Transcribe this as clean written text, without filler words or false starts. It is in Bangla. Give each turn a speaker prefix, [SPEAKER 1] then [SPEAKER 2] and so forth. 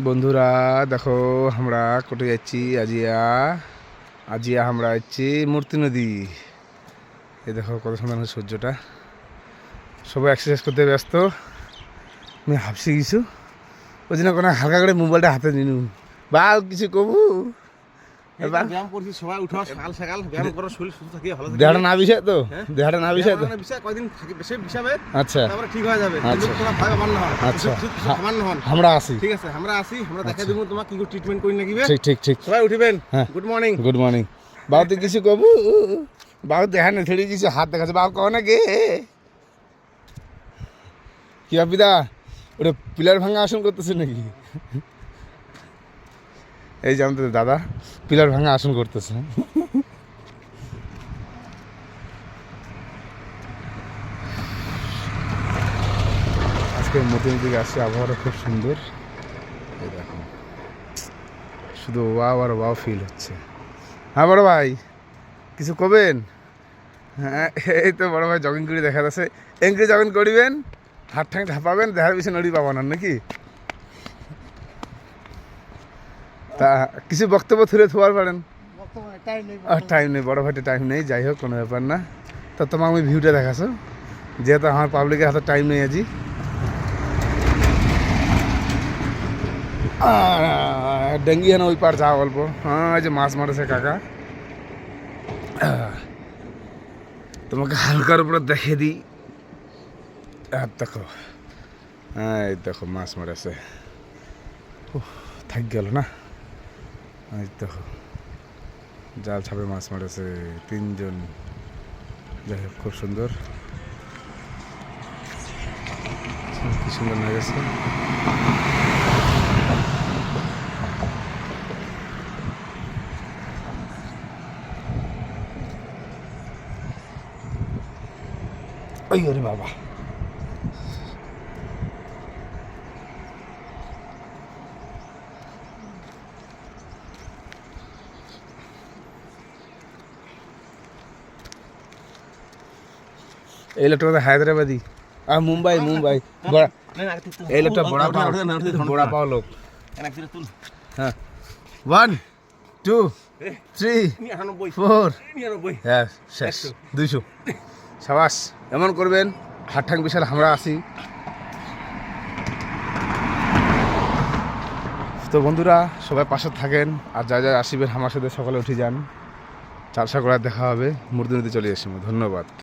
[SPEAKER 1] বন্ধুরা দেখো আমরা কোটে যাচ্ছি আজিয়া আমরা যাচ্ছি মূর্তি নদী। এই দেখো কত সুন্দর সূর্যটা, সবাই এক্সারসাইজ করতে ব্যস্ত। আমি হাফসি কিছু ওই জন্য কোনো হালকা করে মোবাইলটা হাতে নিনু বা কিছু কবু
[SPEAKER 2] ব্যায়াম করছি সবাই উঠো সকাল সকাল ব্যায়াম করো, শরীর সুস্থ থাকে, ভালো থাকে।
[SPEAKER 1] দেহটা না বিষয় তো, দেহটা না বিষয় তো
[SPEAKER 2] বিষয় কয়দিন থাকে বেশি বিষাবে,
[SPEAKER 1] আচ্ছা
[SPEAKER 2] তারপরে ঠিক হয়ে যাবে।
[SPEAKER 1] আচ্ছা।
[SPEAKER 2] তোমরা ভয় পাবার না হয়,
[SPEAKER 1] আচ্ছা।
[SPEAKER 2] সামান্য হন।
[SPEAKER 1] আমরা আসি,
[SPEAKER 2] ঠিক আছে আমরা আসি, আমরা দেখা দেবো তোমাকে কি ট্রিটমেন্ট করি নাকি।
[SPEAKER 1] ঠিক ঠিক ঠিক
[SPEAKER 2] সবাই উঠিবেন।
[SPEAKER 1] হ্যাঁ
[SPEAKER 2] গুড মর্নিং।
[SPEAKER 1] Good morning. বাবু তুই কিছু কবু, বাবু দেখা না ছেড়ে কিছু হাত দেখাচ্ছে, বাবু কও না গে কি বাপিদা ওটা পিলার ভাঙা আসন করতেছে নাকি? এই যে আমাদের দাদা পিলার ভাঙা আসন করতেছে। আজকে মতিন দিকে আসছে, আবহাওয়াটা খুব সুন্দর। এই দেখো শুধু ওয়াও আর ওয়াও ফিল হচ্ছে। হ্যাঁ বড় ভাই কিছু কবেন? হ্যাঁ এই তো বড় ভাই জগিং করে দেখা যাচ্ছে, এঙ্কি জগিং করিবেন, হাত ঠাং ঝাপাবেন, দেখার পিছনে নড়ি পাবেন না নাকি? তা কিছু বক্তব্য তুলে থোয়ার পারেন? টাইম নেই বড় ভাইটা, টাইম নেই, যাই হোক কোনো ব্যাপার না। তা তোমার আমি ভিউটা দেখাছো, যেহেতু আমার পাবলিকের হাতে টাইম নেই আজি। ডেঙ্গি হেন ওই পার যাওয়া অল্প। হ্যাঁ এই যে মাছ মারেছে কাকা, তোমাকে হালকার উপরে দেখে দিই। আর দেখো হ্যাঁ এই দেখো মাছ মারেছে, থাক গেল না। এই দেখো জাল ছাপে মাছ মারেছে তিনজন, যাই হোক খুব সুন্দর, কি সুন্দর লেগেছে। ওই ওরে বাবা, এই লোকটা হায়দ্রাবাদী আর মুম্বাই এই লোকটা বড়া পাও লোক। হ্যাঁ 1 2 3 4 হ্যাঁ শেষ 200। সাবাস, এমন করবেন হাত ঠাং বিশাল। আমরা আসি তো বন্ধুরা, সবাই পাশে থাকেন আর যা যা আসিবেন আমার সাথে সকালে উঠে যান, চারশা করার দেখা হবে, মূর্তি নদী চলে আসবো। ধন্যবাদ।